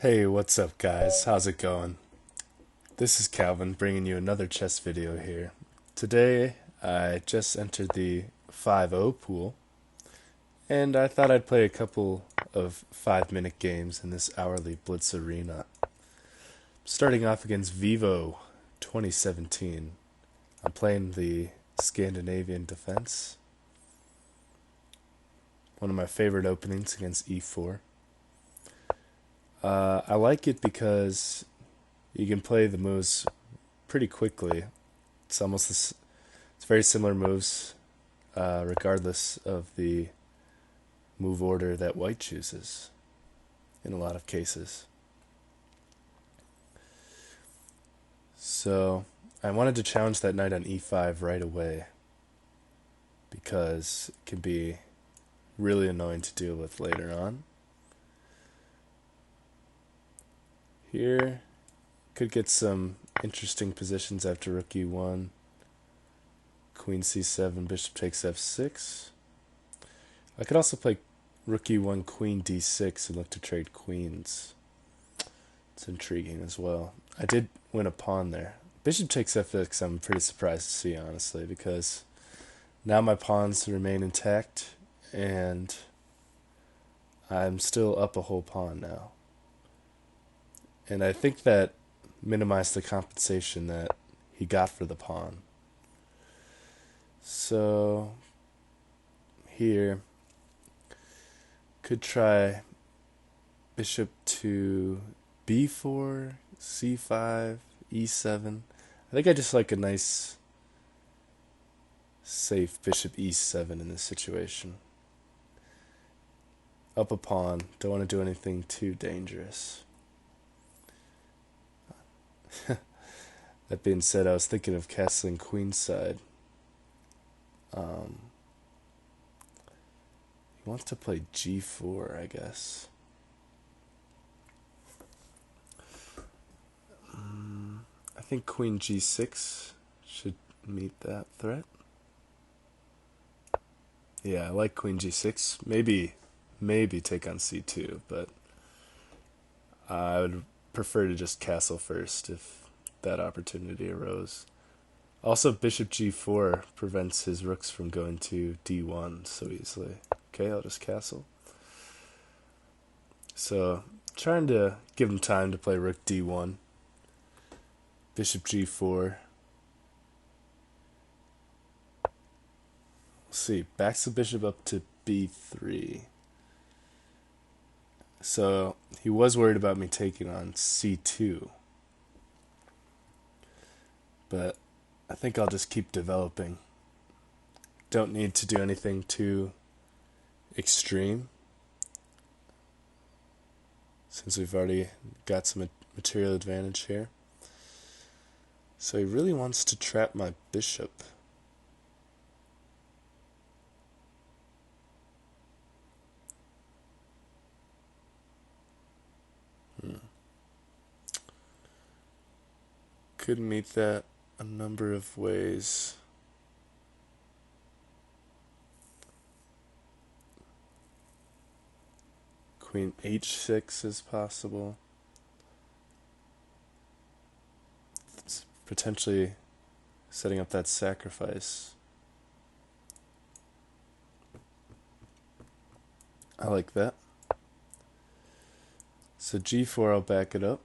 Hey, what's up guys? How's it going? This is Calvin bringing you another chess video here. Today I just entered the 5-0 pool and I thought I'd play a couple of 5-minute games in this hourly blitz arena. Starting off against Vivo 2017. I'm playing the Scandinavian defense. One of my favorite openings against e4. I like it because you can play the moves pretty quickly. It's very similar moves, regardless of the move order that white chooses. In a lot of cases. So I wanted to challenge that knight on e5 right away because it can be really annoying to deal with later on. Here, could get some interesting positions after rook e1, queen c7, bishop takes f6. I could also play rook e1, queen d6 and look to trade queens. It's intriguing as well. I did win a pawn there. Bishop takes f6 I'm pretty surprised to see, honestly, because now my pawns remain intact and I'm still up a whole pawn now. And I think that minimized the compensation that he got for the pawn. So here, could try bishop to b4, c5, e7. I think I just like a nice, safe bishop e7 in this situation. Up a pawn, don't want to do anything too dangerous. That being said, I was thinking of castling queenside. He wants to play g4, I guess. I think queen g6 should meet that threat. Yeah, I like queen g6. Maybe take on c2, but I would prefer to just castle first if that opportunity arose. Also, bishop g4 prevents his rooks from going to d1 so easily. Okay, I'll just castle. So, trying to give him time to play rook d1. Bishop g4. We'll see. Backs the bishop up to b3. So, he was worried about me taking on c2. But I think I'll just keep developing. Don't need to do anything too extreme, since we've already got some material advantage here. So he really wants to trap my bishop. Could meet that a number of ways. Queen h6 is possible. It's potentially setting up that sacrifice. I like that. So g4, I'll back it up.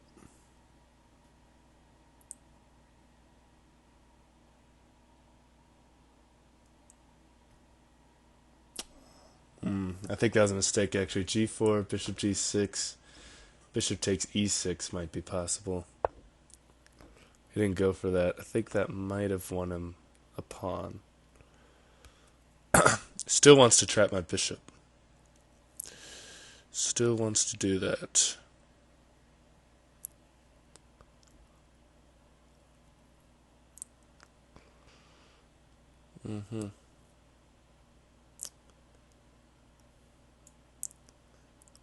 I think that was a mistake actually. g4, bishop g6, bishop takes e6 might be possible. He didn't go for that. I think that might have won him a pawn. Still wants to trap my bishop. Still wants to do that.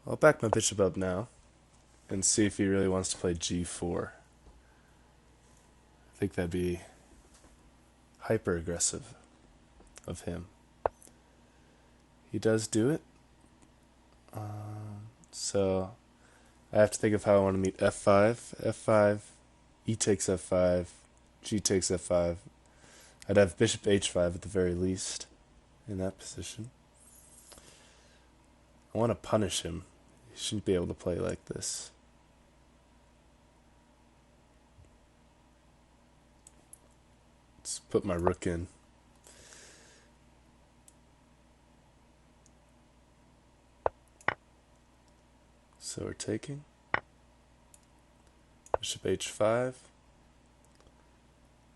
I'll back my bishop up now and see if he really wants to play g4. I think that'd be hyper aggressive of him. He does do it. So I have to think of how I want to meet f5. f5, e takes f5, g takes f5. I'd have bishop h5 at the very least in that position. I want to punish him. He shouldn't be able to play like this. Let's put my rook in. So we're taking. Bishop h5.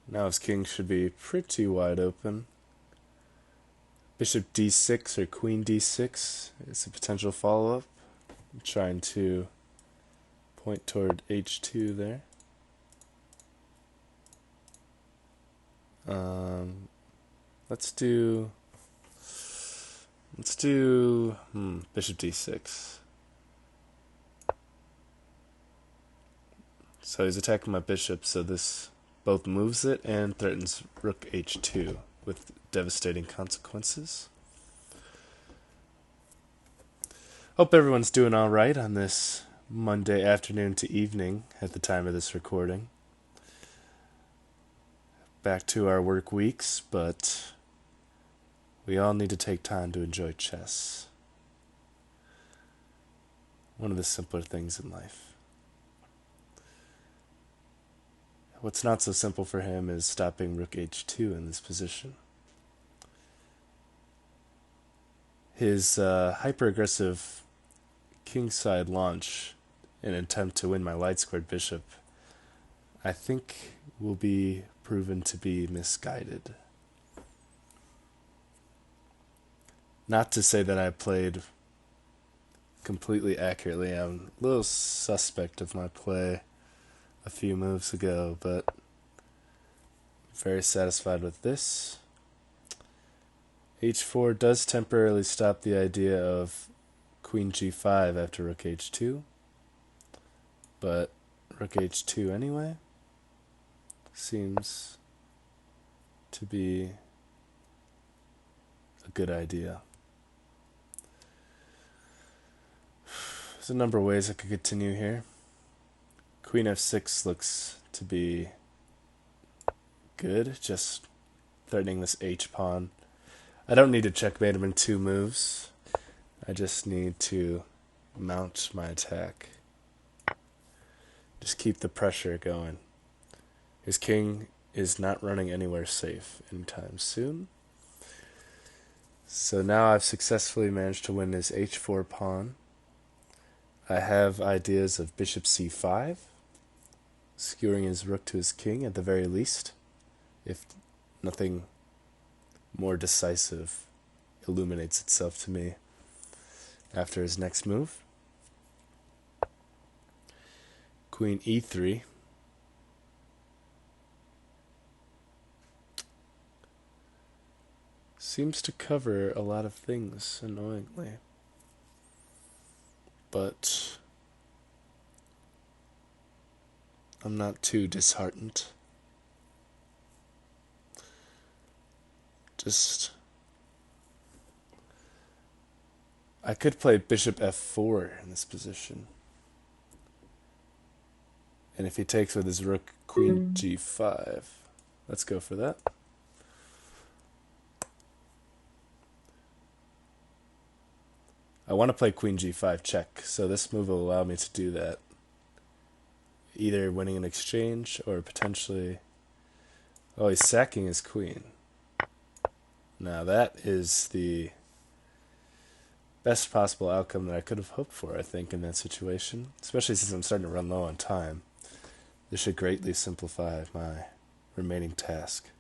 Now his king should be pretty wide open. Bishop d6 or queen d6 is a potential follow-up. I'm trying to point toward h2 there. Let's do bishop d6. So he's attacking my bishop, so this both moves it and threatens rook h2 with devastating consequences. Hope everyone's doing alright on this Monday afternoon to evening at the time of this recording. Back to our work weeks, but we all need to take time to enjoy chess. One of the simpler things in life. What's not so simple for him is stopping rook h2 in this position. His hyper-aggressive kingside launch in an attempt to win my light-squared bishop, I think, will be proven to be misguided. Not to say that I played completely accurately. I'm a little suspect of my play a few moves ago, but I'm very satisfied with this. h4 does temporarily stop the idea of queen g5 after rook h2, but rook h2 anyway seems to be a good idea. There's a number of ways I could continue here. Queen f6 looks to be good, just threatening this h-pawn. I don't need to checkmate him in 2 moves. I just need to mount my attack. Just keep the pressure going. His king is not running anywhere safe anytime soon. So now I've successfully managed to win his h4 pawn. I have ideas of bishop c5, skewering his rook to his king at the very least, if nothing more decisive illuminates itself to me after his next move. Queen e3. Seems to cover a lot of things, annoyingly. But I'm not too disheartened. I could play bishop f4 in this position. And if he takes with his rook, queen g5. Let's go for that. I want to play queen g5 check, so this move will allow me to do that. Either winning an exchange or potentially... Oh, he's sacking his queen. Now that is the best possible outcome that I could have hoped for, I think, in that situation. Especially since I'm starting to run low on time. This should greatly simplify my remaining task.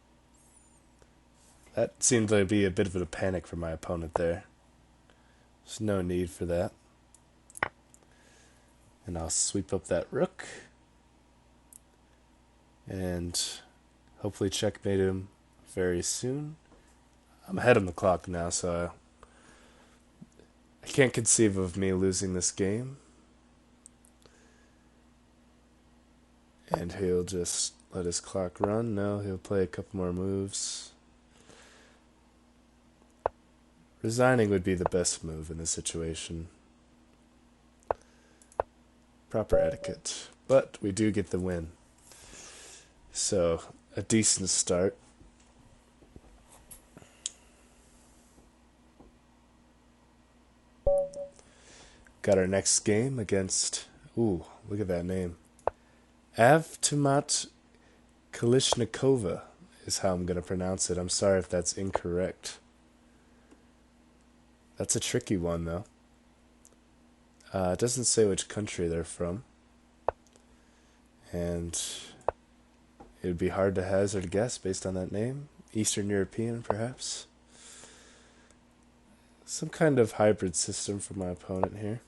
That seemed to be a bit of a panic for my opponent there. There's no need for that. And I'll sweep up that rook. And hopefully checkmate him very soon. I'm ahead on the clock now, so I can't conceive of me losing this game. And he'll just let his clock run. No, he'll play a couple more moves. Resigning would be the best move in this situation. Proper etiquette. But we do get the win. So, a decent start. Got our next game against... Ooh, look at that name. Avtomat Kalishnikova is how I'm going to pronounce it. I'm sorry if that's incorrect. That's a tricky one, though. It doesn't say which country they're from. And it would be hard to hazard a guess based on that name. Eastern European, perhaps. Some kind of hybrid system for my opponent here.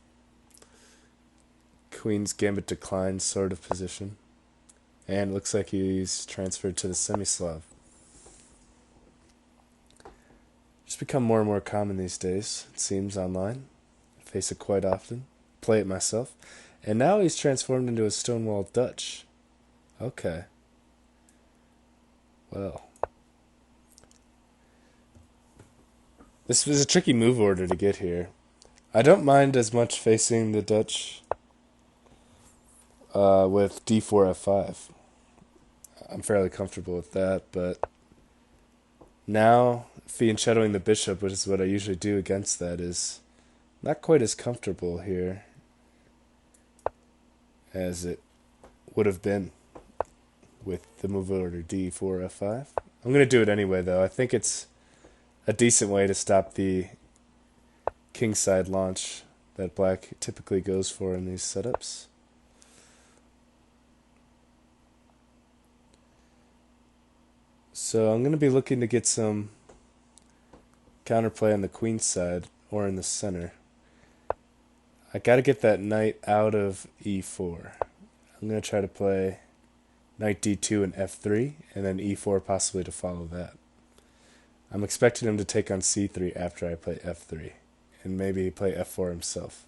Queen's Gambit declined sort of position. And looks like he's transferred to the semi-Slav. It's become more and more common these days, it seems, online. I face it quite often. Play it myself. And now he's transformed into a Stonewall Dutch. Okay. Well. This was a tricky move order to get here. I don't mind as much facing the Dutch with d4 f5. I'm fairly comfortable with that, but now fianchettoing the bishop, which is what I usually do against that, is not quite as comfortable here as it would have been with the move order d4 f5. I'm going to do it anyway, though. I think it's a decent way to stop the kingside launch that black typically goes for in these setups. So I'm going to be looking to get some counterplay on the queen side or in the center. I got to get that knight out of e4. I'm going to try to play knight d2 and f3, and then e4 possibly to follow that. I'm expecting him to take on c3 after I play f3, and maybe play f4 himself.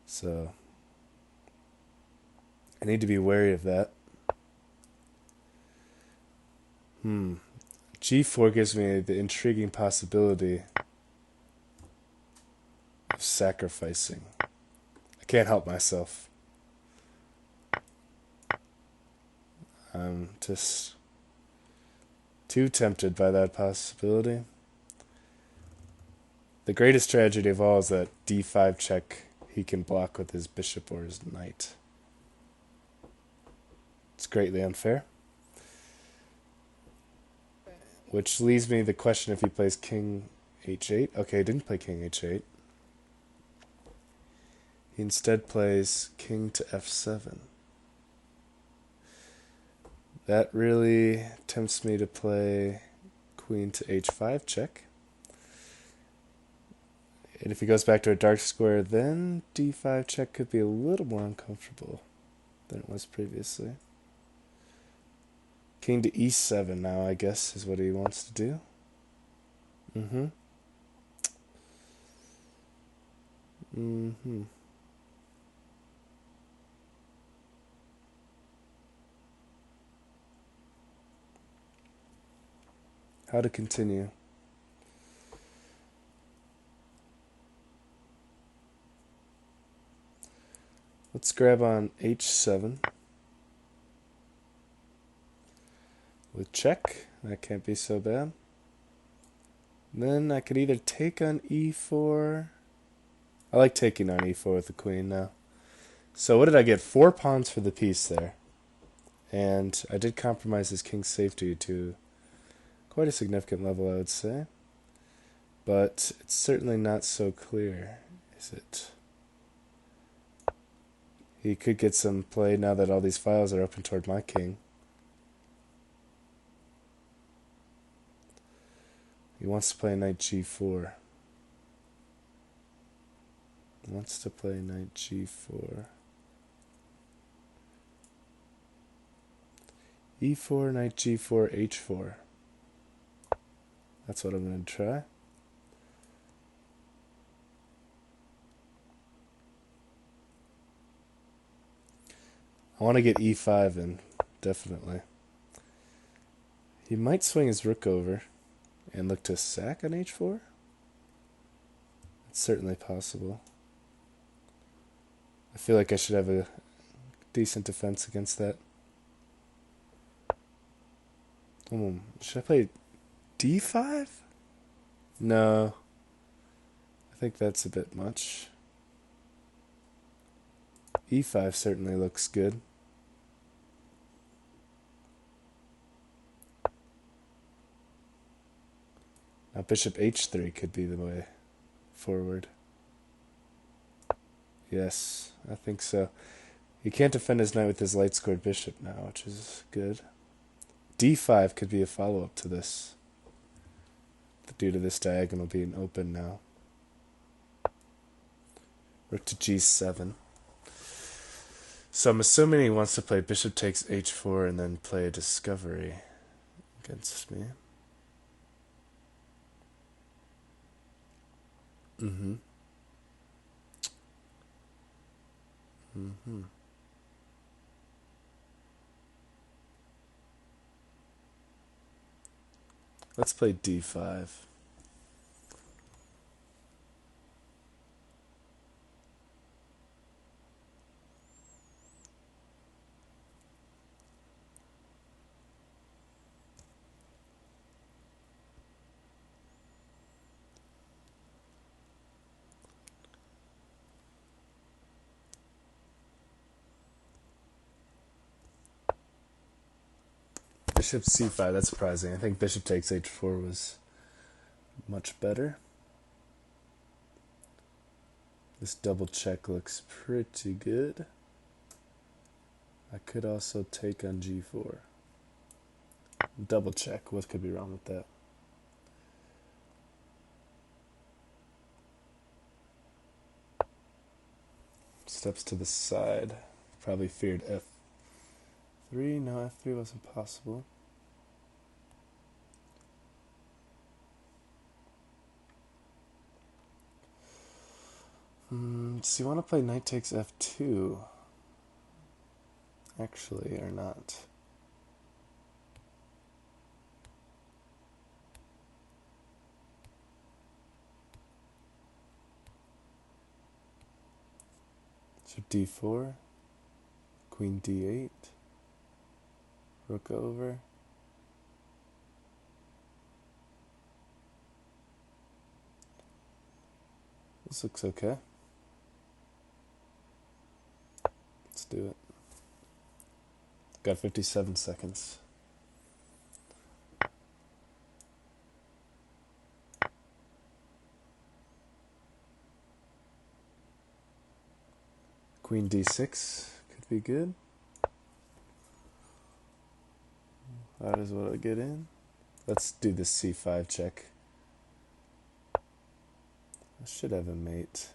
So I need to be wary of that. G4 gives me the intriguing possibility of sacrificing. I can't help myself. I'm just too tempted by that possibility. The greatest tragedy of all is that d5 check he can block with his bishop or his knight. It's greatly unfair. Which leaves me the question if he plays king h8. Okay, he didn't play king h8. He instead plays king to f7. That really tempts me to play queen to h5 check. And if he goes back to a dark square, then d5 check could be a little more uncomfortable than it was previously. King to e7 now, I guess, is what he wants to do. How to continue? Let's grab on h7. With check, that can't be so bad. Then I could either take on e4. I like taking on e4 with the queen now. So what did I get? 4 pawns for the piece there. And I did compromise his king's safety to quite a significant level, I would say. But it's certainly not so clear, is it? He could get some play now that all these files are open toward my king. He wants to play knight g4. He wants to play knight g4. e4, knight g4, h4. That's what I'm going to try. I want to get e5 in, definitely. He might swing his rook over and look to sack on h4? It's certainly possible. I feel like I should have a decent defense against that. Should I play d5? No. I think that's a bit much. e5 certainly looks good. Now bishop h3 could be the way forward. Yes, I think so. He can't defend his knight with his light-scored bishop now, which is good. d5 could be a follow-up to this, due to this diagonal being open now. Rook to g7. So I'm assuming he wants to play bishop takes h4 and then play a discovery against me. Let's play d5. Bishop c5, that's surprising. I think bishop takes h4 was much better. This double check looks pretty good. I could also take on g4. Double check, what could be wrong with that? Steps to the side. Probably feared f3. No, f3 wasn't possible. Does he want to play knight takes f2? Actually, or not? So d4, queen d8, rook over. This looks okay. Let's do it. Got 57 seconds. Queen d6 could be good. That is what I get in. Let's do the c5 check. I should have a mate.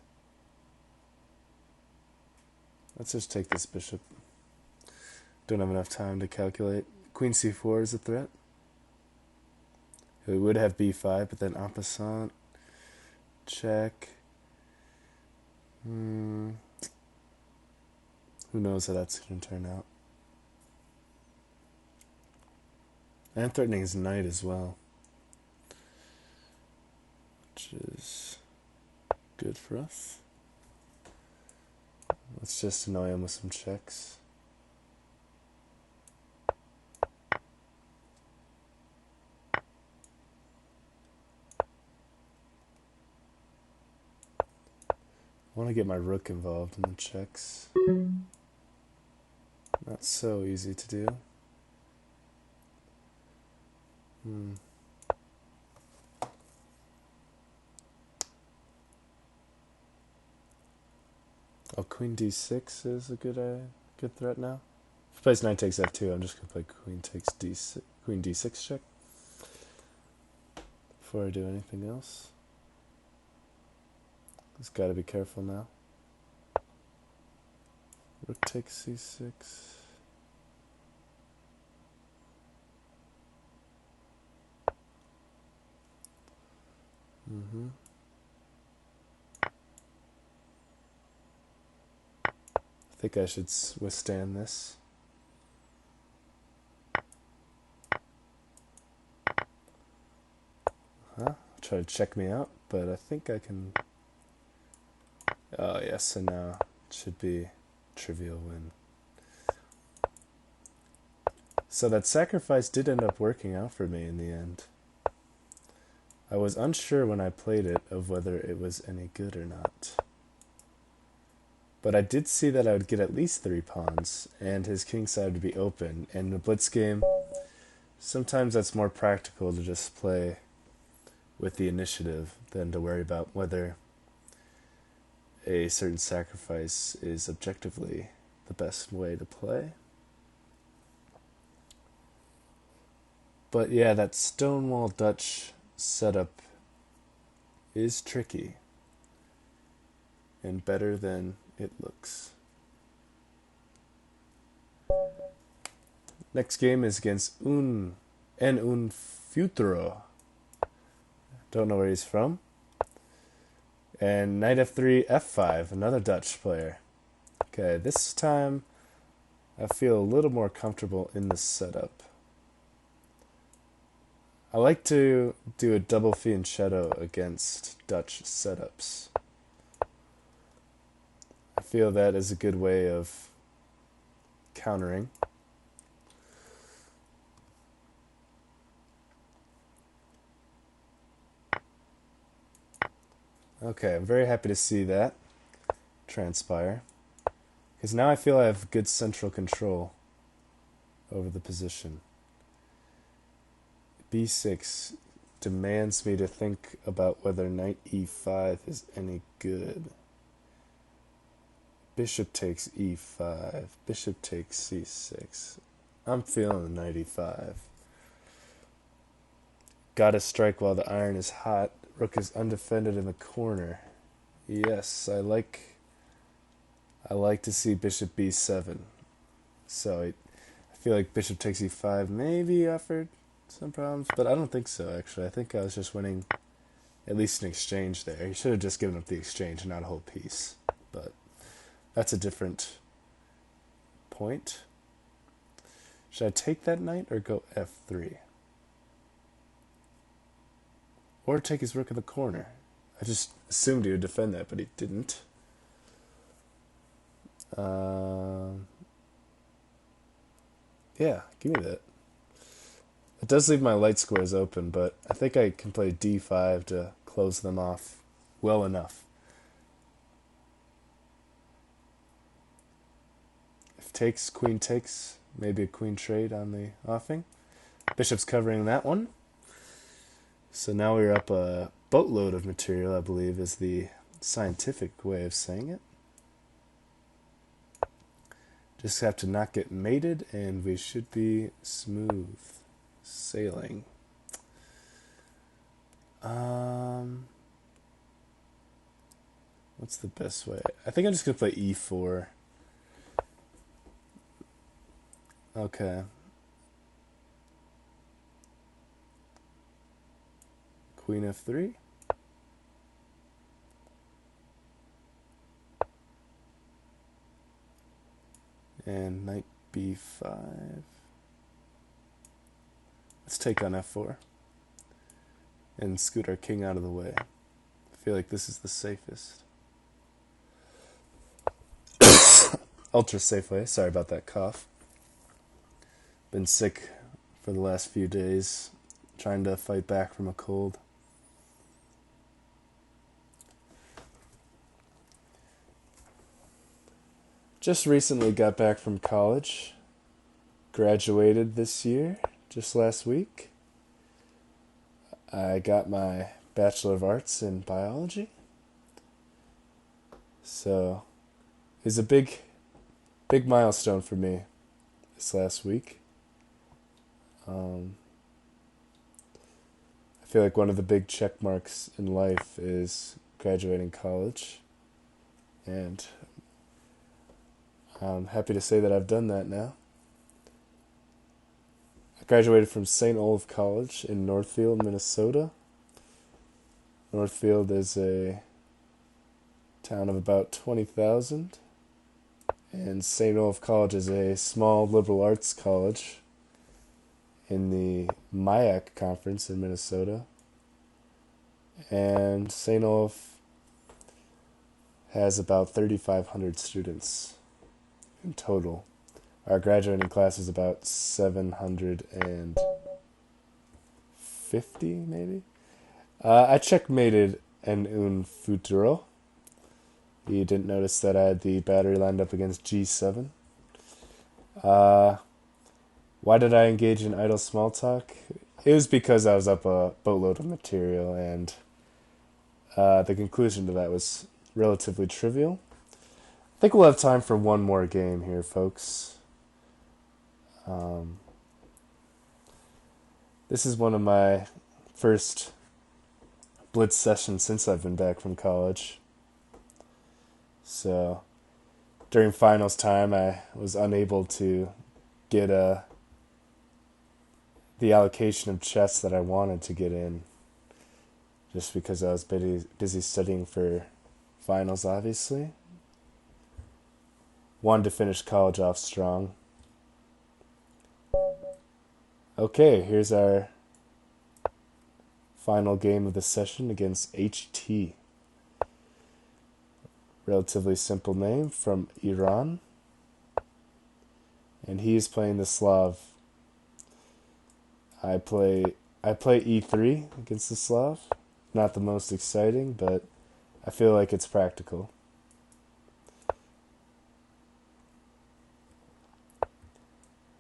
Let's just take this bishop. Don't have enough time to calculate. Queen c4 is a threat. We would have b5, but then en passant. Check. Who knows how that's going to turn out. And threatening his knight as well, which is good for us. Let's just annoy him with some checks. I want to get my rook involved in the checks. Not so easy to do. Oh, queen d6 is a good threat now. If he plays knight takes f2, I'm just gonna play queen takes d6, queen d6 check before I do anything else. Just gotta be careful now. Rook takes c6. I think I should withstand this. Try to check me out, but I think I can. Oh yes, and now Should be trivial win. So that sacrifice did end up working out for me in the end. I was unsure when I played it of whether it was any good or not. But I did see that I would get at least 3 pawns, and his kingside would be open. And in a blitz game, sometimes that's more practical to just play with the initiative than to worry about whether a certain sacrifice is objectively the best way to play. But yeah, that Stonewall Dutch setup is tricky and better than it looks. Next game is against un Futuro. Don't know where he's from. And knight f3, f5, another Dutch player. Okay, this time I feel a little more comfortable in the setup. I like to do a double fianchetto against Dutch setups. I feel that is a good way of countering. Okay, I'm very happy to see that transpire, because now I feel I have good central control over the position. b6 demands me to think about whether knight e5 is any good. Bishop takes e5, bishop takes c6. I'm feeling the knight e5. Gotta strike while the iron is hot. Rook is undefended in the corner. Yes, I like to see bishop b7. So I feel like bishop takes e5 maybe offered some problems, but I don't think so, actually. I think I was just winning at least an exchange there. He should have just given up the exchange and not a whole piece. But that's a different point. Should I take that knight or go f3? Or take his rook in the corner? I just assumed he would defend that, but he didn't. Yeah, give me that. It does leave my light squares open, but I think I can play d5 to close them off well enough. If takes, queen takes, maybe a queen trade on the offing. Bishop's covering that one. So now we're up a boatload of material, I believe, is the scientific way of saying it. Just have to not get mated, and we should be smooth sailing. What's the best way? I think I'm just going to play e4. Okay. Queen f3. And knight b5. Let's take on f4 and scoot our king out of the way. I feel like this is the safest. Ultra safe way. Sorry about that cough. Been sick for the last few days, trying to fight back from a cold. Just recently got back from college. Graduated this year, just last week. I got my Bachelor of Arts in Biology. So, it's a big milestone for me this last week. I feel like one of the big check marks in life is graduating college. And I'm happy to say that I've done that now. I graduated from St. Olaf College in Northfield, Minnesota. Northfield is a town of about 20,000. And St. Olaf College is a small liberal arts college in the MIAC conference in Minnesota. And St. Olaf has about 3,500 students in total. Our graduating class is about 750, maybe? I checkmated en un futuro. You didn't notice that I had the battery lined up against G7. Why did I engage in idle small talk? It was because I was up a boatload of material, and the conclusion to that was relatively trivial. I think we'll have time for one more game here, folks. This is one of my first blitz sessions since I've been back from college. So during finals time, I was unable to get the allocation of chess that I wanted to get in, just because I was busy studying for finals, obviously. Wanted to finish college off strong. Okay, here's our final game of the session against HT. Relatively simple name, from Iran. And he is playing the Slav. I play E3 against the Slav. Not the most exciting, but I feel like it's practical.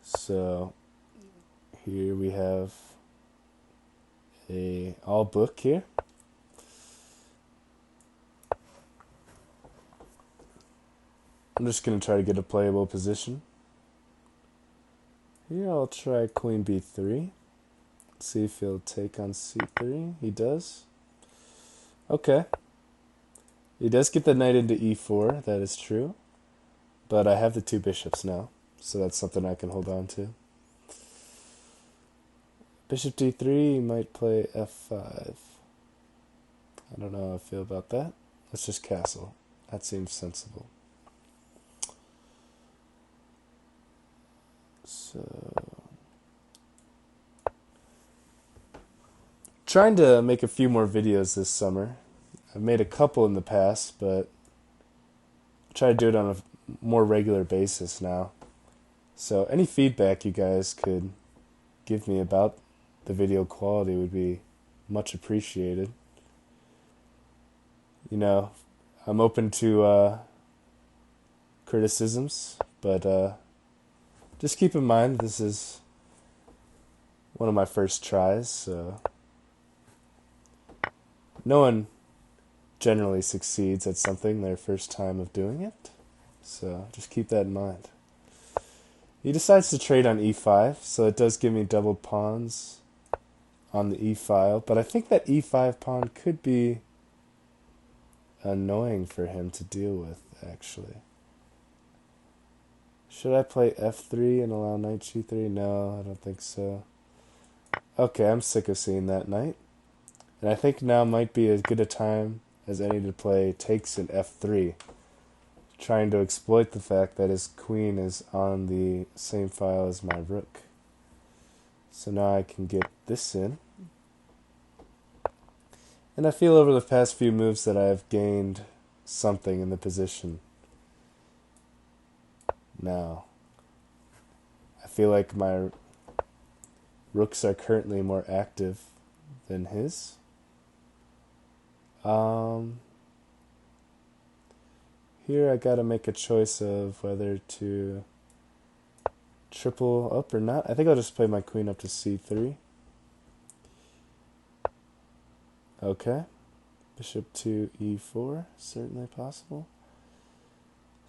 So here we have a all book here. I'm just going to try to get a playable position. Here I'll try queen b3. See if he'll take on c3. He does. Okay. He does get the knight into e4, that is true. But I have the two bishops now, so that's something I can hold on to. Bishop d3, he might play f5. I don't know how I feel about that. Let's just castle. That seems sensible. So, trying to make a few more videos this summer. I've made a couple in the past, but I try to do it on a more regular basis now. So any feedback you guys could give me about the video quality would be much appreciated. You know, I'm open to criticisms, but just keep in mind this is one of my first tries, so no one generally succeeds at something their first time of doing it, so just keep that in mind. He decides to trade on e5, so it does give me double pawns on the e-file, but I think that e5 pawn could be annoying for him to deal with, actually. Should I play f3 and allow knight g3? No, I don't think so. Okay, I'm sick of seeing that knight. And I think now might be as good a time as any to play takes in f3, trying to exploit the fact that his queen is on the same file as my rook. So now I can get this in. And I feel over the past few moves that I've gained something in the position. Now, I feel like my rooks are currently more active than his. Here I gotta make a choice of whether to triple up or not. I think I'll just play my queen up to c3. Okay. Bishop to e4, certainly possible.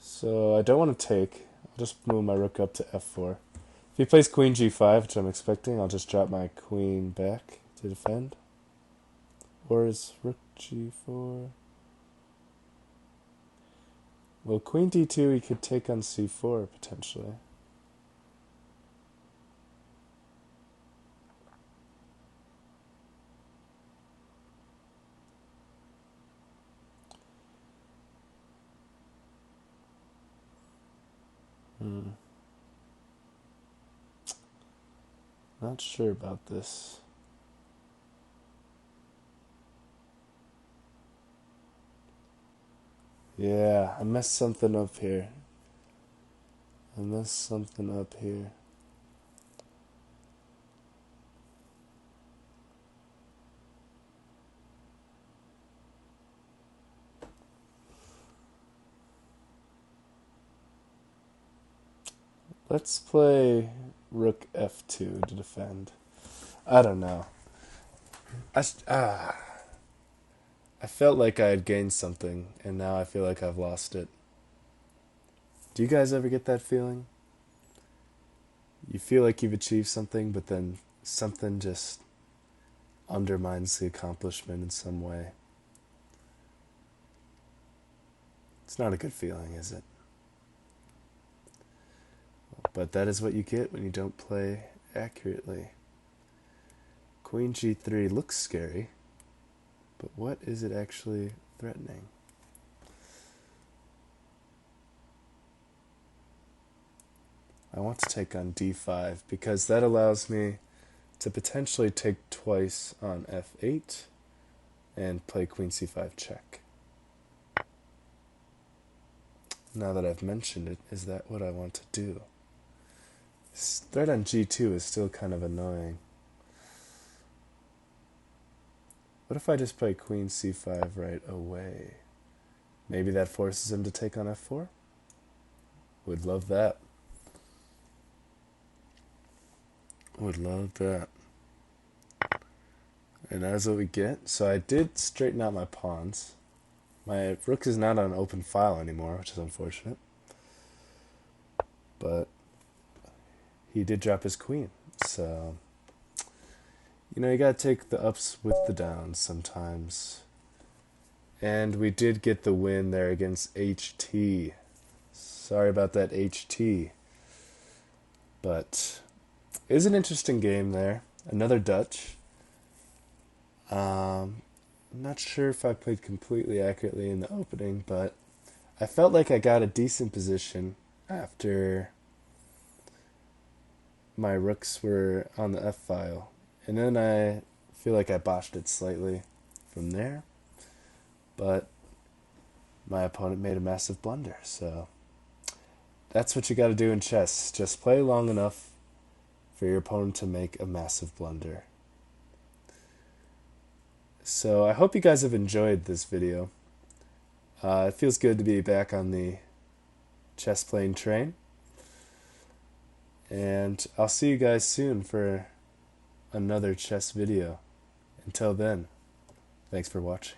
So I don't want to take. I'll just move my rook up to f4. If he plays queen g5, which I'm expecting, I'll just drop my queen back to defend. Or is rook g4? Well, queen d2, he could take on c4, potentially. Not sure about this. Yeah, I messed something up here. I messed something up here. Let's play rook f2 to defend. I don't know. I felt like I had gained something, and now I feel like I've lost it. Do you guys ever get that feeling? You feel like you've achieved something, but then something just undermines the accomplishment in some way. It's not a good feeling, is it? But that is what you get when you don't play accurately. Queen g3 looks scary, but what is it actually threatening? I want to take on d5 because that allows me to potentially take twice on f8 and play queen c5 check. Now that I've mentioned it, is that what I want to do? This threat on g2 is still kind of annoying. What if I just play queen c5 right away? Maybe that forces him to take on f4? Would love that. Would love that. And that's what we get. So I did straighten out my pawns. My rook is not on open file anymore, which is unfortunate. But he did drop his queen. So, you know, you gotta take the ups with the downs sometimes. And we did get the win there against HT. Sorry about that, HT. But it was an interesting game there. Another Dutch. I'm not sure if I played completely accurately in the opening, but I felt like I got a decent position after my rooks were on the f-file. And then I feel like I botched it slightly from there. But my opponent made a massive blunder, so that's what you got to do in chess. Just play long enough for your opponent to make a massive blunder. So I hope you guys have enjoyed this video. It feels good to be back on the chess playing train. And I'll see you guys soon for another chess video. Until then, thanks for watching.